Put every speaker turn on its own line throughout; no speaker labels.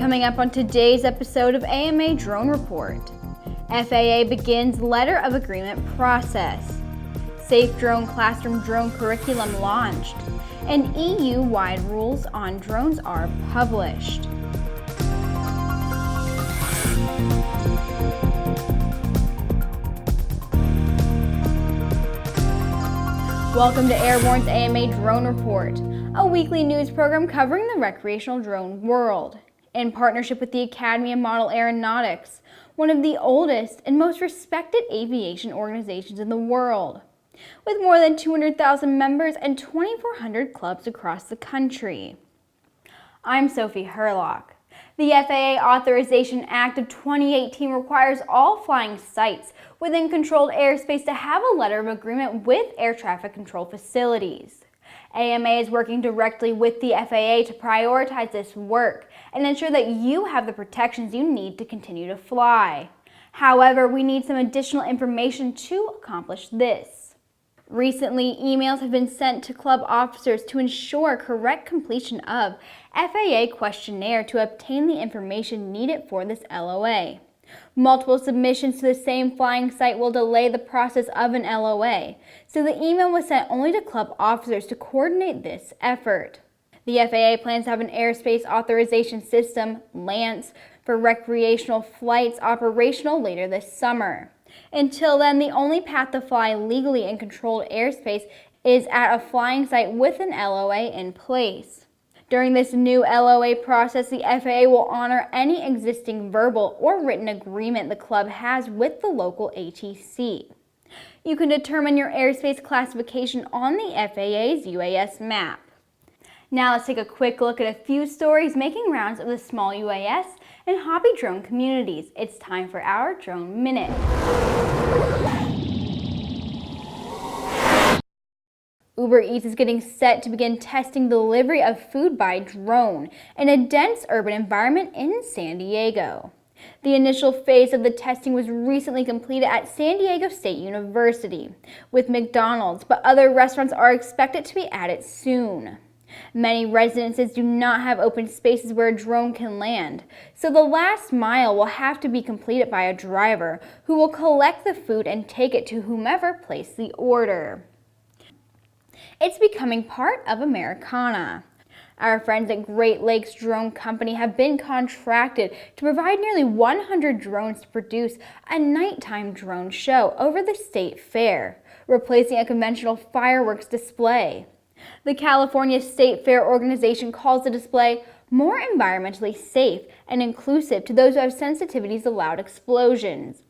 Coming up on today's episode of AMA Drone Report, FAA begins letter of agreement process, SAFEDrone classroom drone curriculum launched, and EU-wide rules on drones are published. Welcome to Airborne's AMA Drone Report, a weekly news program covering the recreational drone world. In partnership with the Academy of Model Aeronautics, one of the oldest and most respected aviation organizations in the world, with more than 200,000 members and 2,400 clubs across the country. I'm Sophie Herlock. The FAA Authorization Act of 2018 requires all flying sites within controlled airspace to have a letter of agreement with air traffic control facilities. AMA is working directly with the FAA to prioritize this work and ensure that you have the protections you need to continue to fly. However, we need some additional information to accomplish this. Recently, emails have been sent to club officers to ensure correct completion of FAA questionnaire to obtain the information needed for this LOA. Multiple submissions to the same flying site will delay the process of an LOA, so the email was sent only to club officers to coordinate this effort. The FAA plans to have an airspace authorization system, LAANC, for recreational flights operational later this summer. Until then, the only path to fly legally in controlled airspace is at a flying site with an LOA in place. During this new LOA process, the FAA will honor any existing verbal or written agreement the club has with the local ATC. You can determine your airspace classification on the FAA's UAS map. Now let's take a quick look at a few stories making rounds of the small UAS and hobby drone communities. It's time for our Drone Minute. Uber Eats is getting set to begin testing delivery of food by drone in a dense urban environment in San Diego. The initial phase of the testing was recently completed at San Diego State University with McDonald's, but other restaurants are expected to be added soon. Many residences do not have open spaces where a drone can land, so the last mile will have to be completed by a driver who will collect the food and take it to whomever placed the order. It's becoming part of Americana. Our friends at Great Lakes Drone Company have been contracted to provide nearly 100 drones to produce a nighttime drone show over the state fair, replacing a conventional fireworks display. The California State Fair organization calls the display more environmentally safe and inclusive to those who have sensitivities to loud explosions.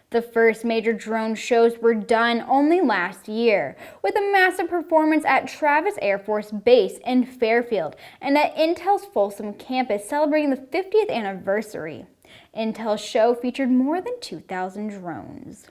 The first major drone shows were done only last year, with a massive performance at Travis Air Force Base in Fairfield and at Intel's Folsom campus celebrating the 50th anniversary. Intel's show featured more than 2,000 drones.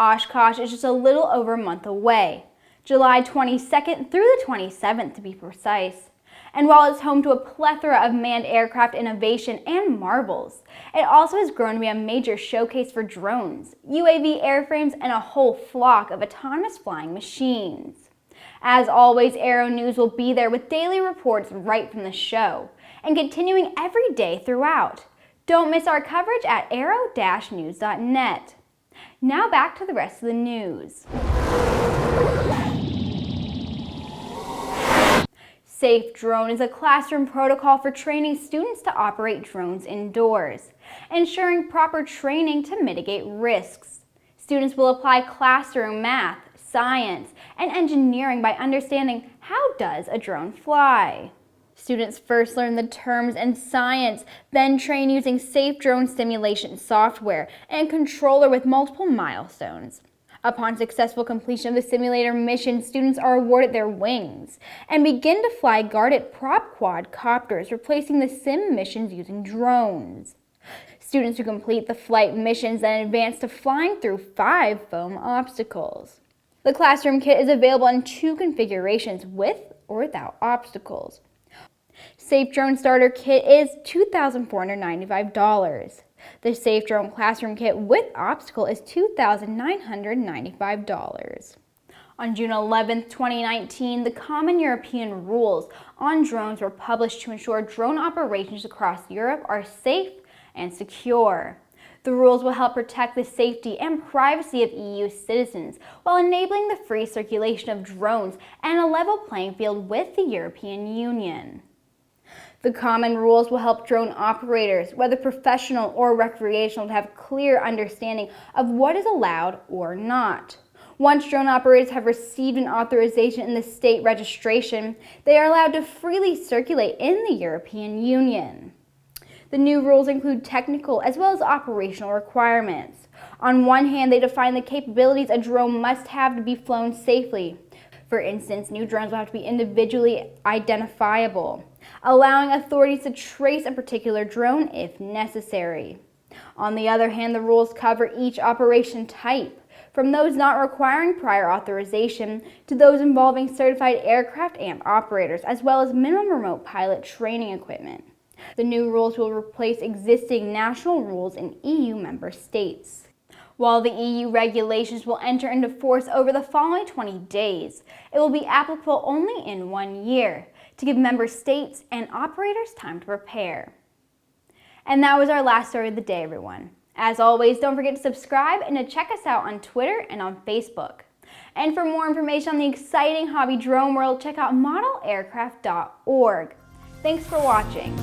Oshkosh is just a little over a month away, July 22nd through the 27th to be precise. And while it's home to a plethora of manned aircraft innovation and marvels, it also has grown to be a major showcase for drones, UAV airframes, and a whole flock of autonomous flying machines. As always, Aero-News will be there with daily reports right from the show, and continuing every day throughout. Don't miss our coverage at aero-news.net. Now back to the rest of the news. SAFEDrone is a classroom protocol for training students to operate drones indoors, ensuring proper training to mitigate risks. Students will apply classroom math, science, and engineering by understanding how does a drone fly. Students first learn the terms and science, then train using SAFEDrone simulation software and controller with multiple milestones. Upon successful completion of the simulator mission, students are awarded their wings and begin to fly guarded prop quad-copters, replacing the sim missions using drones. Students who complete the flight missions then advance to flying through 5 foam obstacles. The classroom kit is available in 2 configurations, with or without obstacles. SAFEDrone starter kit is $2,495. The SAFEDrone classroom kit with obstacle is $2,995. On June 11, 2019, the Common European Rules on drones were published to ensure drone operations across Europe are safe and secure. The rules will help protect the safety and privacy of EU citizens while enabling the free circulation of drones and a level playing field with the European Union. The common rules will help drone operators, whether professional or recreational, to have clear understanding of what is allowed or not. Once drone operators have received an authorization in the state registration, they are allowed to freely circulate in the European Union. The new rules include technical as well as operational requirements. On one hand, they define the capabilities a drone must have to be flown safely. For instance, new drones will have to be individually identifiable, allowing authorities to trace a particular drone if necessary. On the other hand, the rules cover each operation type, from those not requiring prior authorization to those involving certified aircraft and operators, as well as minimum remote pilot training equipment. The new rules will replace existing national rules in EU member states. While the EU regulations will enter into force over the following 20 days, it will be applicable only in 1 year to give member states and operators time to prepare. And that was our last story of the day, everyone. As always, don't forget to subscribe and to check us out on Twitter and on Facebook. And for more information on the exciting hobby drone world, check out modelaircraft.org. Thanks for watching.